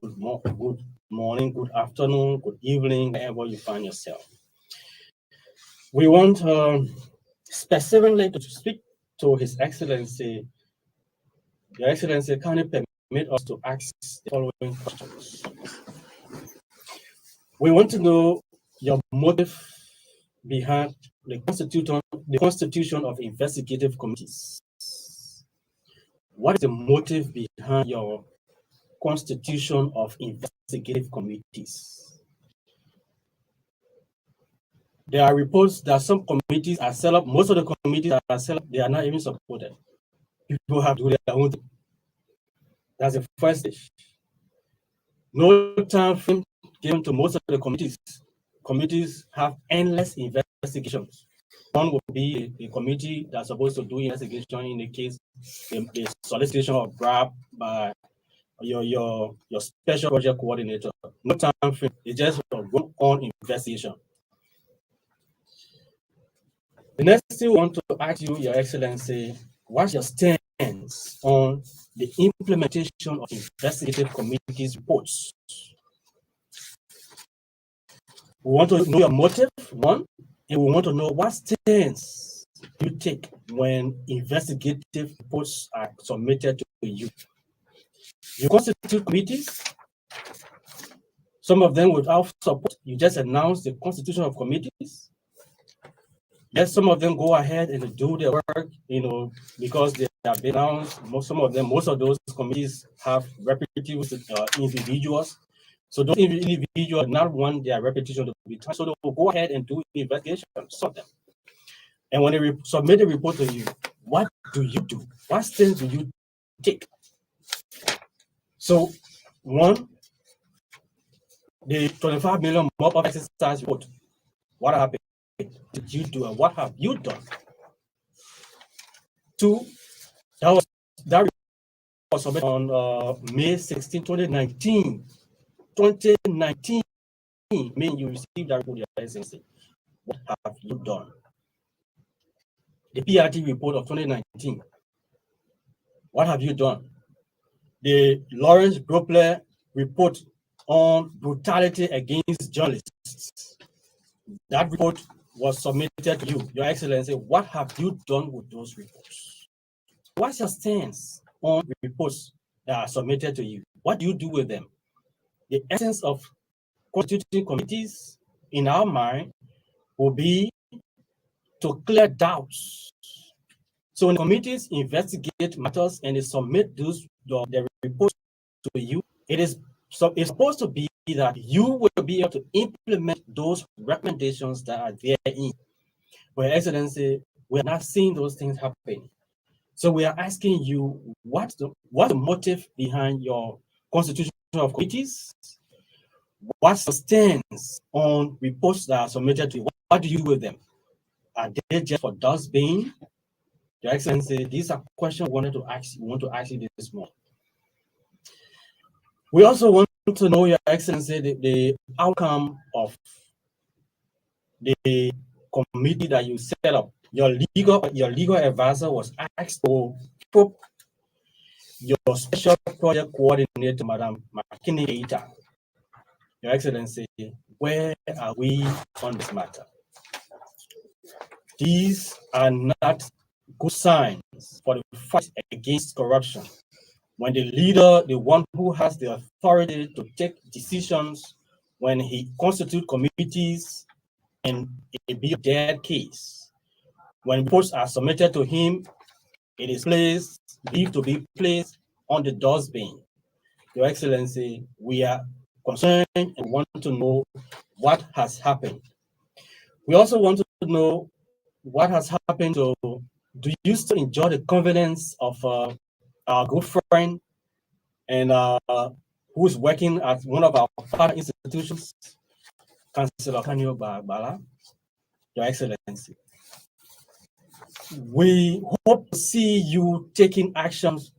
Good morning, good afternoon, good evening, wherever you find yourself. We want specifically to speak to His Excellency. Your Excellency, can you permit us to ask the following questions? We want to know your motive behind the constitution of investigative committees. What is the motive behind your constitution of investigative committees? There are reports that some committees are set up, most of the committees are set up, they are not even supported. People have to do their own thing. That's the first stage. No time frame given to most of the committees. Committees have endless investigations. One would be a committee that's supposed to do investigation in the case, the solicitation of bribe by your special project coordinator. No time frame, it's just a on investigation. The next thing we want to ask you, Your Excellency, what's your stance on the implementation of investigative committees reports? We want to know your motive, one, and we want to know what stance you take when investigative reports are submitted to you. You constitute committees. Some of them without support. You just announce the constitution of committees. Yes, some of them go ahead and do their work, because they have been announced. Most of those committees have repetitive individuals. So those individuals not want their reputation to be tarnished. So they will go ahead and do investigations, some of them. And when they submit a report to you, what do you do? What stance do you take? So, one, The 25 million mob of exercise report. What happened? Did you do and what have you done? Two, that was submitted on May 16, 2019. 2019, mean you received that report, Your Excellency. What have you done? The PRT report of 2019. What have you done? The Lawrence Gropler report on brutality against journalists. That report was submitted to you, Your Excellency. What have you done with those reports? What's your stance on reports that are submitted to you? What do you do with them? The essence of constituting committees, in our mind, will be to clear doubts. So when committees investigate matters and they submit the reports to you, it's supposed to be that you will be able to implement those recommendations that are therein. But Your Excellency, we are not seeing those things happen. So we are asking you, what's the motive behind your constitution of committees? What's the stance on reports that are submitted to you? What do you do with them? Are they just for dustbin? Your Excellency, these are questions we want to ask you this morning. We also want to know, Your Excellency, the outcome of the committee that you set up. Your legal advisor was asked to probe your special project coordinator, Madam McKinney. Your Excellency, where are we on this matter? These are not good signs for the fight against corruption. When the leader, the one who has the authority to take decisions, when he constitutes committees and it be a dead case, when reports are submitted to him, it is believed to be placed on the dustbin. Your Excellency, we are concerned and want to know what has happened. We also want to know what has happened to, do you still enjoy the confidence of our good friend and who's working at one of our partner institutions, Councillor Kanyo Bala? Your Excellency, we hope to see you taking actions.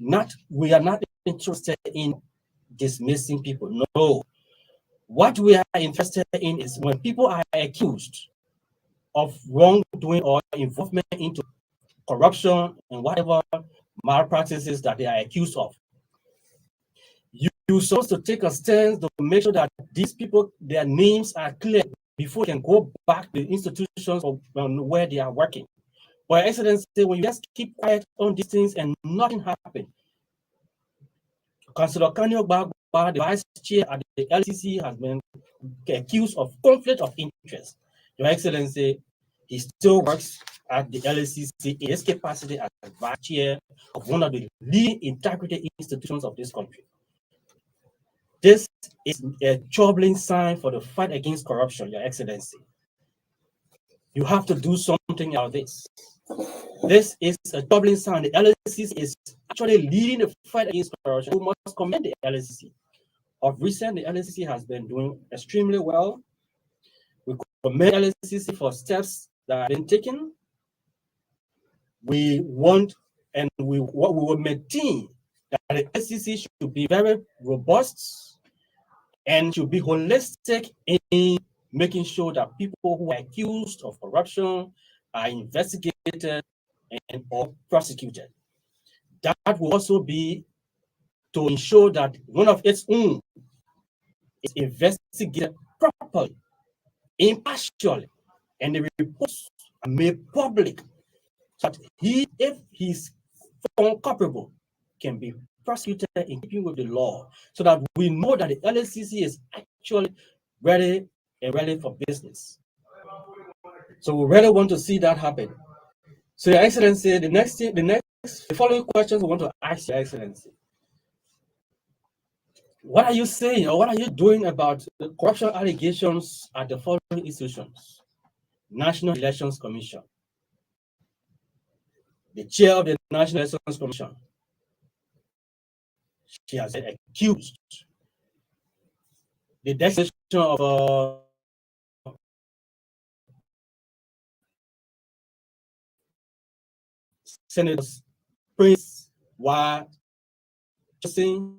We are not interested in dismissing people. No. What we are interested in is when people are accused of wrongdoing or involvement into corruption and whatever malpractices that they are accused of. You're supposed to take a stance to make sure that these people, their names are clear before they can go back to the institutions where they are working. But Excellency, when you just keep quiet on these things and nothing happens, Councillor Kanyo Bagba, the vice chair at the LCC, has been accused of conflict of interest. Your Excellency, he still works at the LCC in his capacity as vice chair of one of the leading integrity institutions of this country. This is a troubling sign for the fight against corruption, Your Excellency. You have to do something about this. This is a troubling sign. The LCC is actually leading the fight against corruption. We must commend the LCC. Of recent, the LCC has been doing extremely well. We commend LCC for steps that have been taken. We want and we will maintain that the LCC should be very robust and should be holistic in making sure that people who are accused of corruption are investigated and or prosecuted. That will also be to ensure that one of its own is investigated properly, impartially, and the reports are made public so that if he's found culpable, can be prosecuted in keeping with the law, so that we know that the LCC is actually ready for business. So we really want to see that happen. So, Your Excellency, the following questions we want to ask Your Excellency. What are you saying or what are you doing about the corruption allegations at the following institutions? National Elections Commission, the chair of the National Elections Commission, she has been accused the designation of senators, Prince, while choosing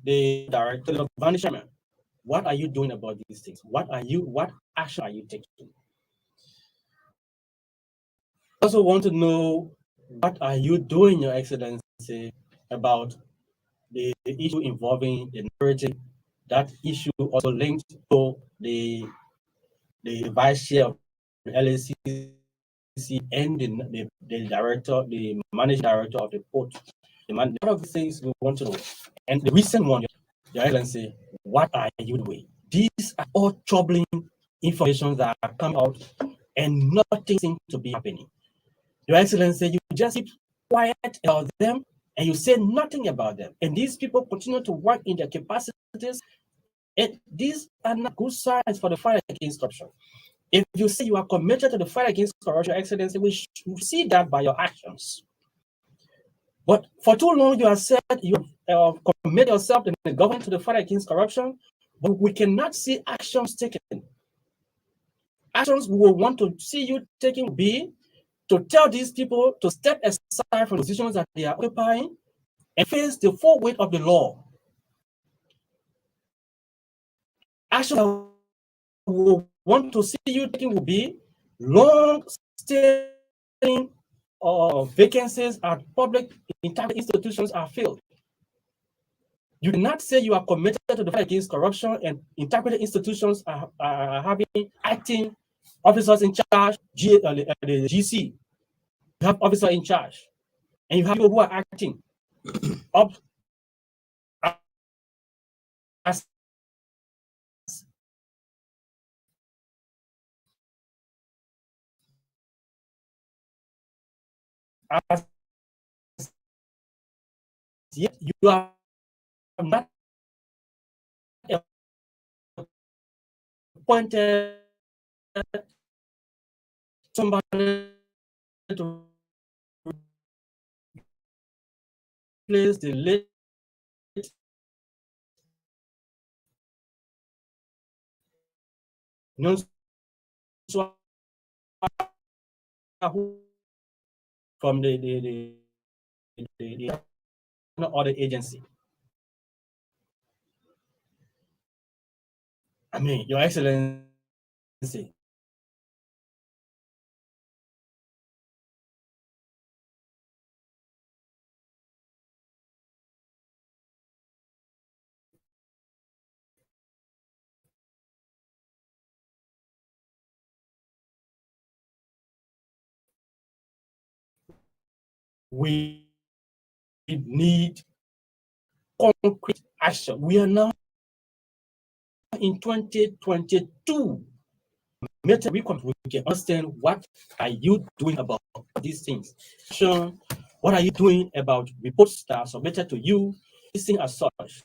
the director of banishment. What are you doing about these things? What action are you taking? I also want to know, what are you doing, Your Excellency, about the issue involving the narrative? That issue also linked to the vice chair of the LACC and the director, the managing director of the port. One of the things we want to know. And the recent one, Your Excellency, what are you doing? These are all troubling information that are coming out and nothing seems to be happening. Your Excellency, you just keep quiet about them and you say nothing about them. And these people continue to work in their capacities. And these are not good signs for the fight against corruption. If you say you are committed to the fight against corruption, Your Excellency, we should see that by your actions. But for too long, you have said you have committed yourself and the government to the fight against corruption, but we cannot see actions taken. Actions we will want to see you taking will be to tell these people to step aside from the positions that they are occupying and face the full weight of the law. Actions that we will want to see you taking will be long-standing vacancies at public integrity institutions are filled. You cannot say you are committed to the fight against corruption and integrity institutions are having acting officers in charge, the GC. You have officers in charge, and you have people who are acting up as as yet you are not appointed somebody to replace the late from the other agency. I mean, Your Excellency, we need concrete action. We are now in 2022. We can understand what are you doing about these things. What are you doing about reports that are submitted to you? These things as such.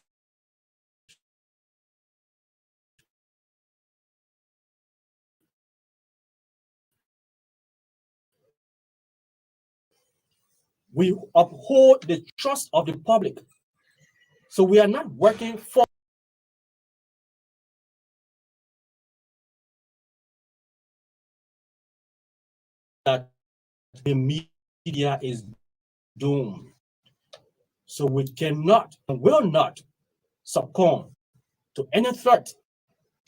We uphold the trust of the public. So we are not working for that the media is doomed. So we cannot and will not succumb to any threat,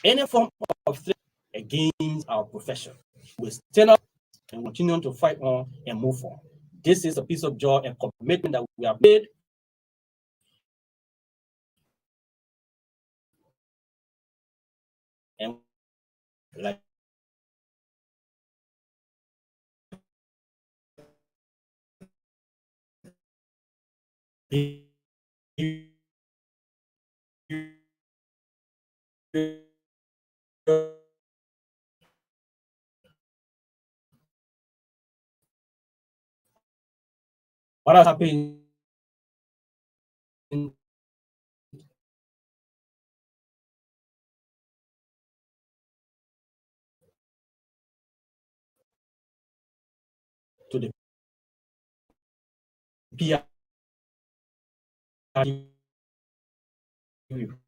any form of threat against our profession. We stand up and continue to fight on and move on. This is a piece of joy and commitment that we have made. And like what has happened PID report.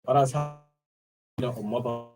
Others have mobile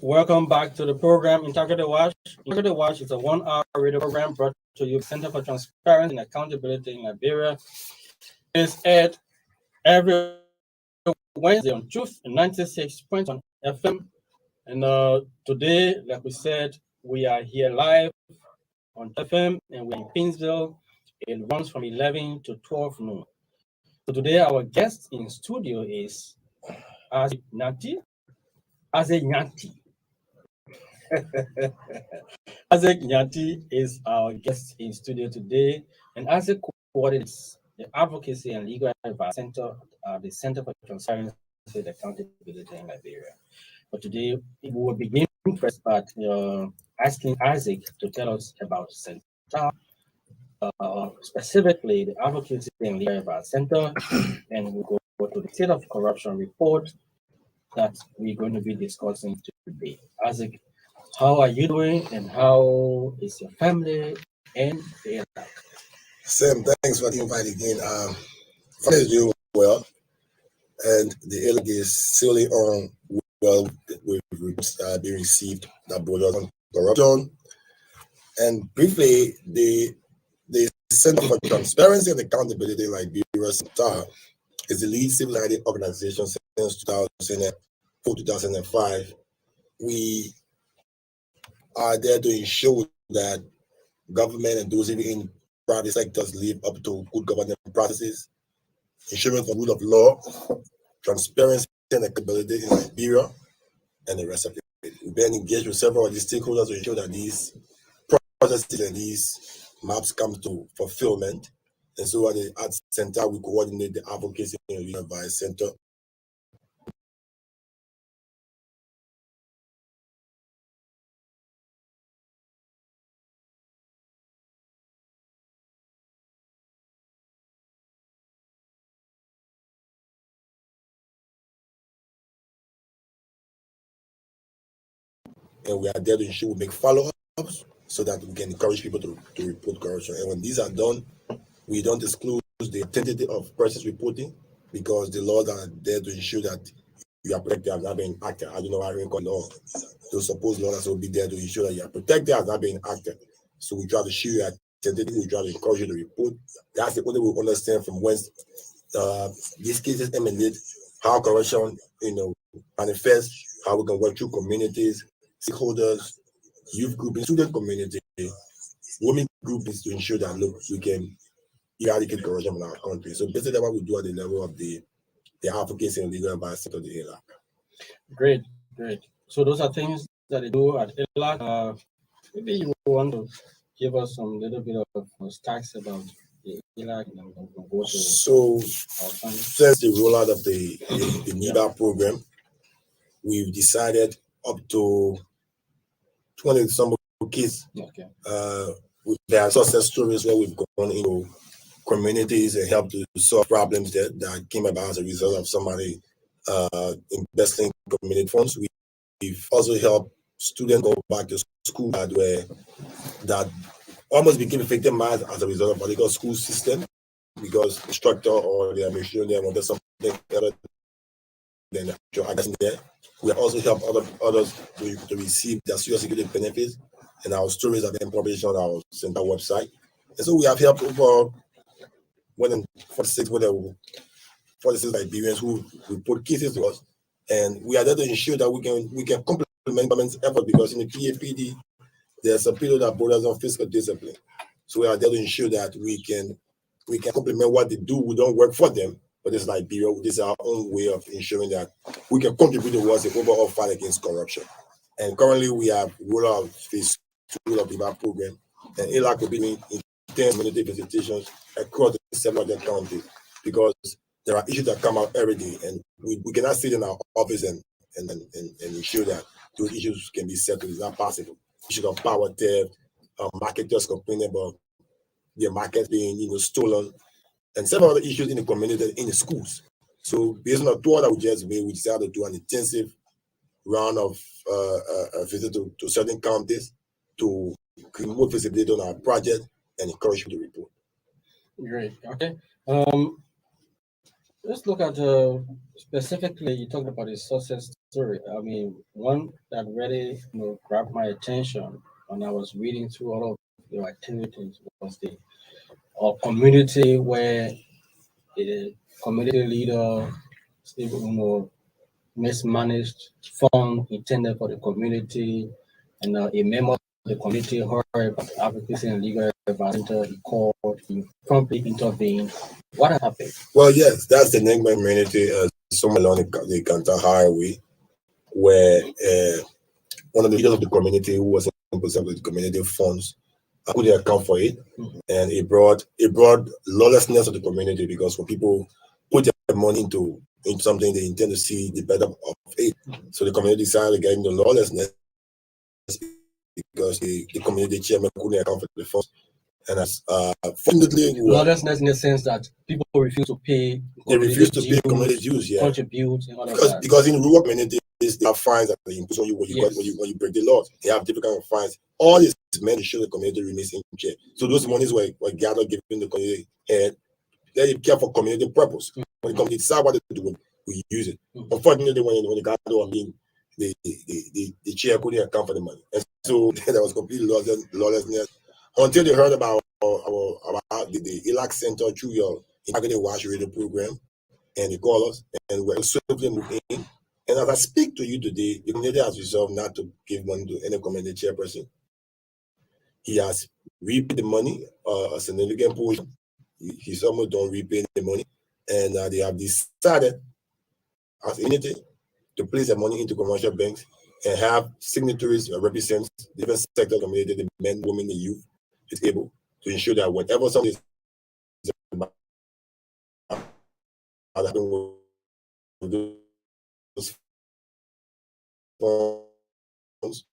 Welcome back to the program Integrity Watch. Integrity Watch is a 1-hour radio program brought to you by Center for Transparency and Accountability in Liberia. It's aired every Wednesday on Truth 96.1 FM. And today, like we said, we are here live on FM and we're in Pinsville. It runs from 11 to 12 noon. So today, our guest in studio is Isaac Nyantee. Isaac Nyantee. Isaac Nyantee is our guest in studio today, and Isaac coordinates the Advocacy and Legal Advice Center, the Center for Transparency and Accountability in Liberia. But today we will begin first by asking Isaac to tell us about CENTAL, specifically the Advocacy and Legal Advice Center, and we'll go to the State of Corruption report that we're going to be discussing today. Isaac, how are you doing, and how is your family and the ALAC? Sam, thanks for the invite again. Family is doing well, and the ALAC is still on well with being received that brought us on corruption. And briefly, the Center for Transparency and Accountability in Liberia, CENTAL, is the lead civil society organization since 2004, 2005. We are there to ensure that government and those in private sectors live up to good governance practices, ensuring the rule of law, transparency and accountability in Liberia, and the rest of it. We've been engaged with several of these stakeholders to ensure that these processes and these maps come to fulfillment. And so at CENTAL, we coordinate the Advocacy and Legal Advice Center. And we are there to ensure we make follow-ups so that we can encourage people to report corruption. And when these are done, we don't disclose the identity of persons reporting because the laws are there to ensure that you are protected as not being acted. I don't know how you call law. Those supposed laws will be there to ensure that you are protected as not being acted. So we try to show you identity, we try to encourage you to report. That's the only way we understand from whence these cases emanate, how corruption, manifests, how we can work through communities, stakeholders, youth group, student community, women group is to ensure that look, we can eradicate corruption in our country. So basically what we do at the level of the advocacy and legal advice of the ALAC. Great, great. So those are things that they do at ALAC. Maybe you want to give us some little bit of stats about the ALAC and then we'll go to So since the rollout of the NIBA program, we've decided up to 20 some cases. Okay. There are success stories where we've gone into communities and helped to solve problems that came about as a result of somebody investing in community funds. We've also helped students go back to school that almost became victimized as a result of political school system because the instructor or the administration wanted something other than the actual there. We have also helped others to receive their social security benefits, and our stories have been published on our CENTAL website. And so we have helped over more than 46 Liberians who report cases to us, and we are there to ensure that we can complement government's effort because in the PAPD there's a period that borders on fiscal discipline. So we are there to ensure that we can complement what they do. We don't work for them, but it's Liberia. This is our own way of ensuring that we can contribute towards the overall fight against corruption. And currently we have rolled out phase 2 of the VAP program, and ALAC will be doing intense community visitations across the 700 counties because there are issues that come out every day, and we cannot sit in our office and ensure that those issues can be settled. It's not possible. Issues of power theft, marketers complaining about their markets being stolen, and several other issues in the community, in the schools. So based on a tour that we just made, we decided to do an intensive round of visit to certain counties to create more visibility on our project and encourage you to report. Great. Okay. Let's look at specifically. You talked about a success story. I mean, one that really grabbed my attention when I was reading through all of your activities was the community where a community leader, mismanaged fund intended for the community, and a member of the community heard about advocacy and legal advice center. He called, he promptly intervened. What happened? Well, yes, that's the Negma community, somewhere along the Kanta Highway, where one of the leaders of the community who was in possession of the community funds couldn't account for it, and it brought lawlessness to the community because when people put their money into something, they intend to see the better of it. So the community decided to get into lawlessness because the community chairman couldn't account for the funds. And as fortunately, lawlessness in the sense that people refuse to pay. They refuse to pay community dues, yeah, contribute, and all of that. Because in rural communities they have fines that they impose on you when you break the laws. They have different kind of fines. All this meant to show the community remains in check. So those monies were gathered, given the community, and they care for community purpose. When the community decide what to do, we use it. Unfortunately, when the gathered, I mean, the chair couldn't account for the money, and so there was complete lawlessness until they heard about the ALAC Center through your targeted watch radio program, and they call us, and we're swiftly moving in. And as I speak to you today, the community has resolved not to give money to any community chairperson. He has repaid the money, a significant portion. He's almost done repaying the money, and they have decided as a unity to place their money into commercial banks and have signatories represent different sectors of the community, the men, women, the youth, is able to ensure that whatever something is about with those funds,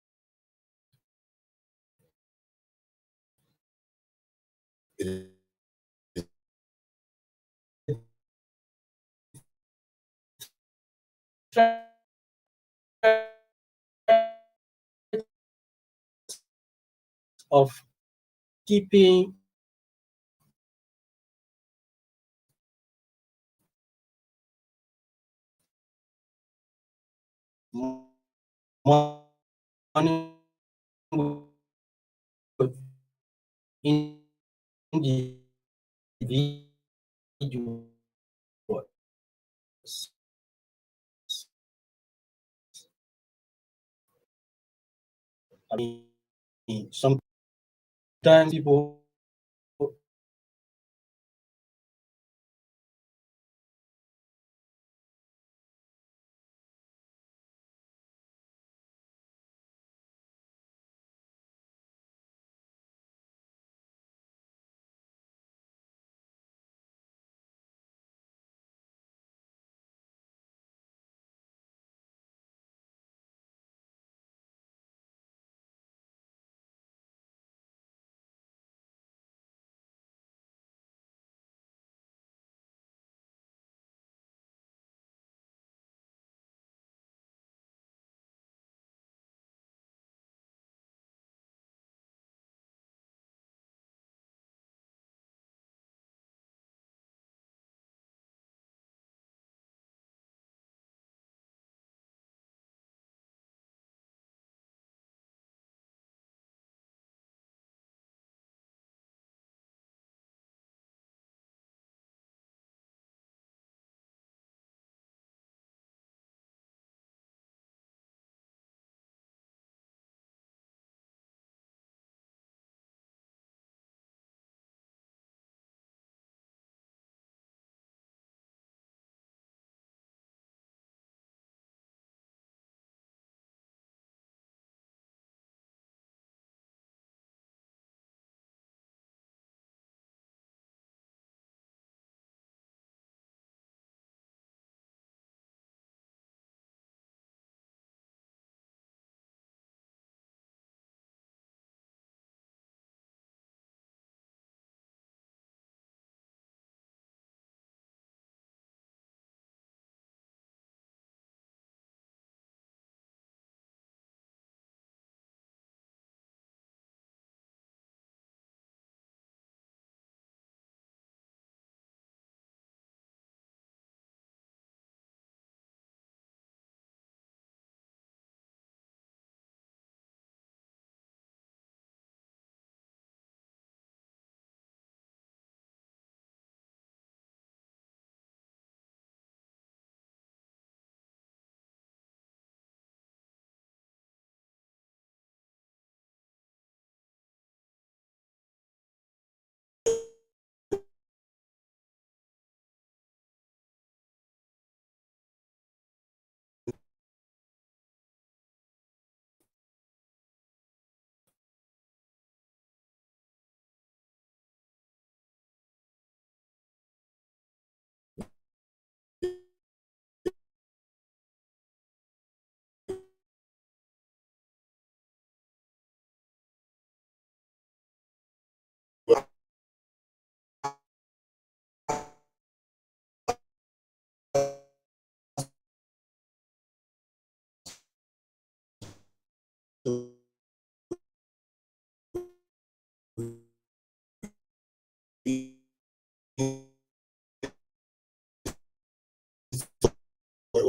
of keeping money with individuals. I mean, sometimes people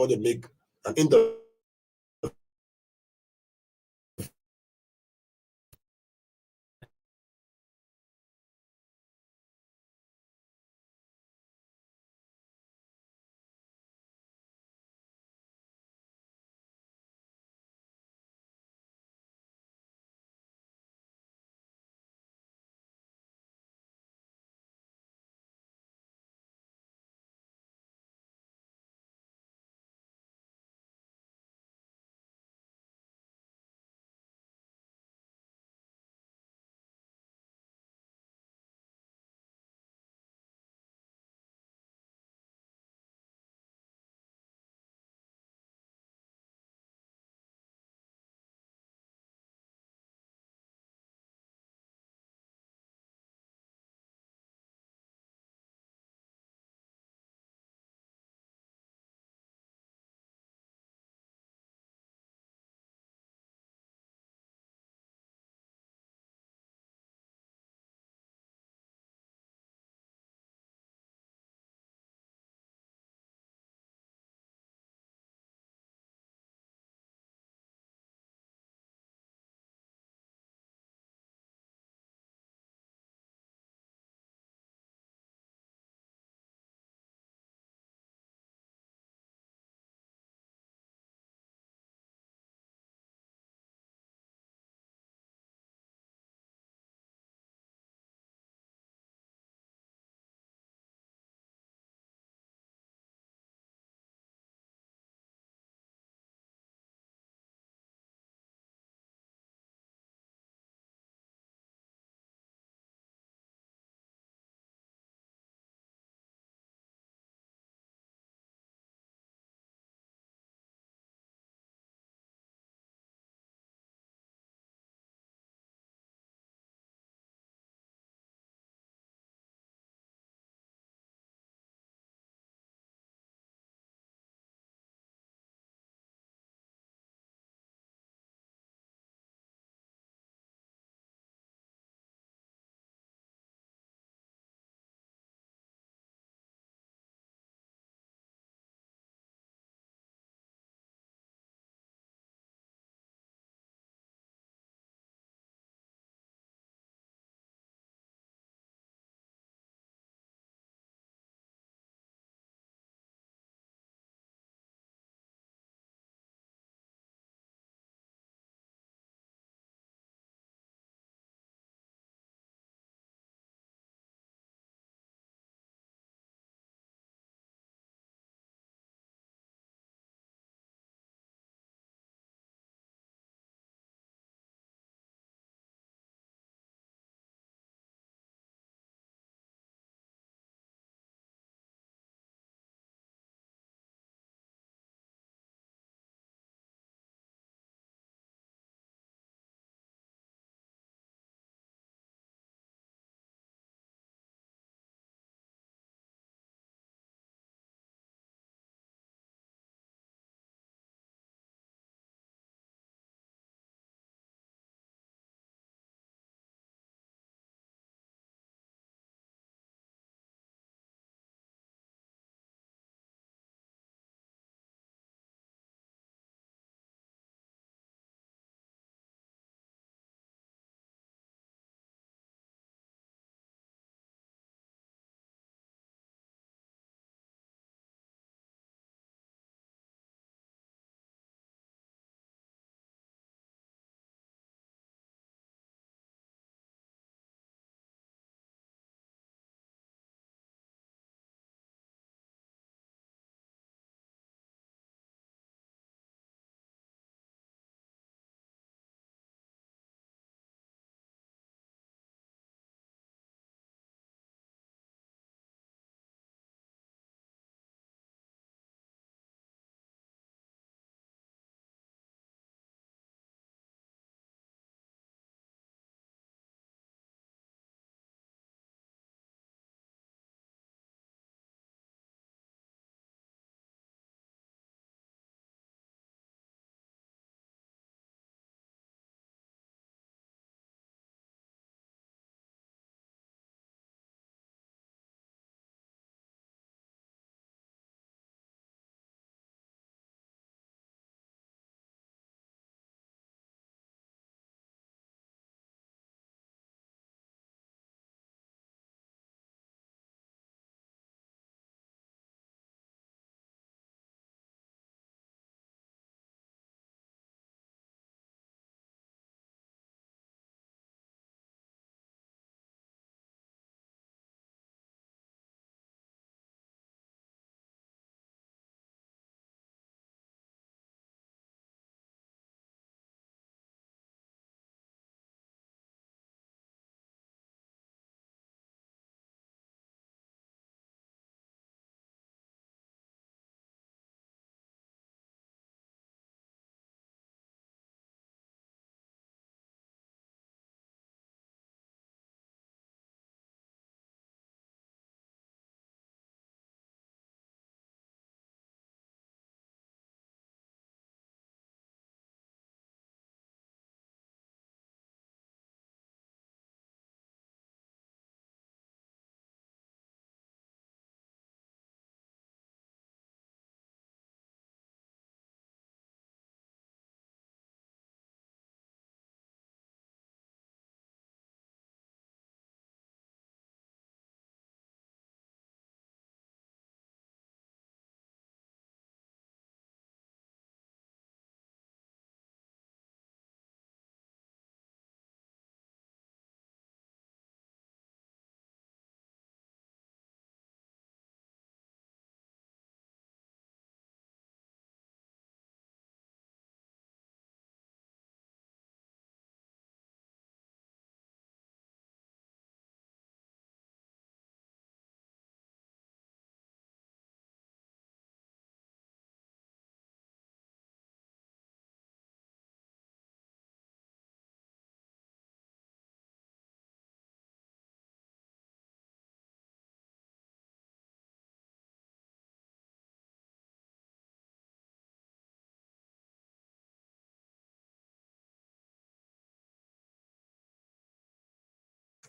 want to make an inter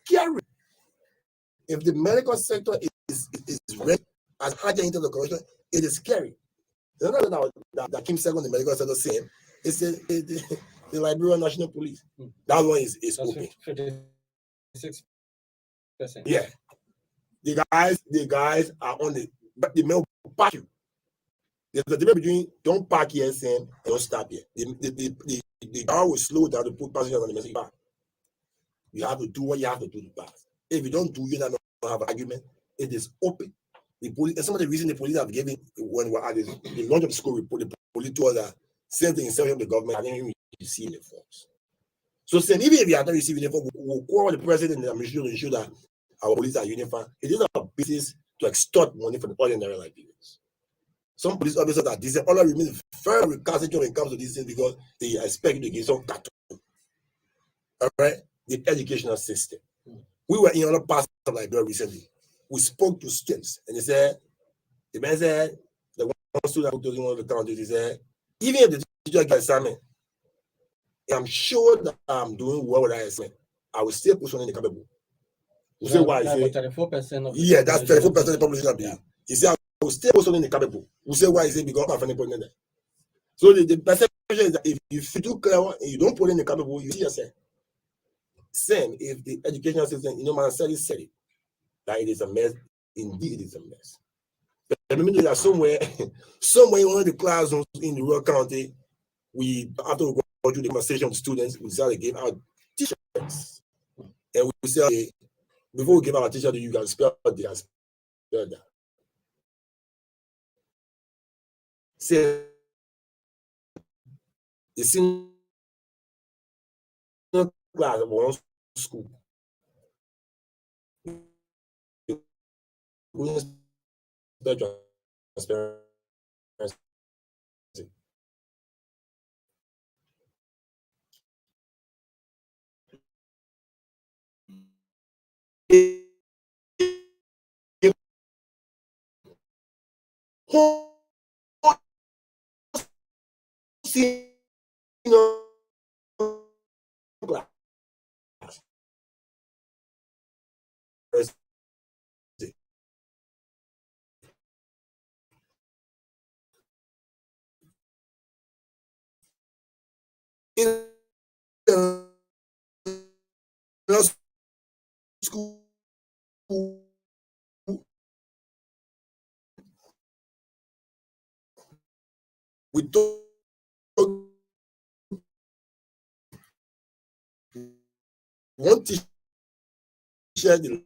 scary. If the medical sector is ready as higher into the corruption, it is scary. The other that came second in the medical sector saying is the Liberian National Police. That one is open. 56%. Yeah. The guys are on but the men will pack you. There's a difference between don't park here and don't stop here. The car will slow down to put passengers on the message back. You have to do what you have to do to pass. If you don't do, you don't have an argument. It is open. The police, and some of the reasons the police have given when we're at the launch of the school report, the police told us that same thing instead of the government, I didn't even receive uniforms. So even if you are not receiving uniform, we'll call the president and the administration to ensure that our police are uniform. It is a business to extort money from the ordinary Liberians. Some police officers are decent, all remain very recalcitrant when it comes to these things because they expect you to give some cartoon. All right, the educational system. We were in another part of Liberia recently. We spoke to students, and the man said, the one student who told one of the counties, he said, even if the teacher gets assignment, I'm sure that I'm doing well with that assignment, I will still put one in the capable. You say why? That's 34% of yeah, that's 34% of the population. Yeah. He said, I will still put one in the capable. You say why? He said, because I'm funny putting in there. So the perception is that if you do clever and you don't put in the capable, you see yourself. Same if the educational system, man said it, that it is a mess. Indeed, it is a mess. But remember that somewhere in one of the classrooms in the rural county, after we go through the conversation with students, we decided to give out t-shirts. And we say, okay, before we give out a t-shirt, you can spell that. Say, the senior class of one school. Transparency. In school, we don't want to share the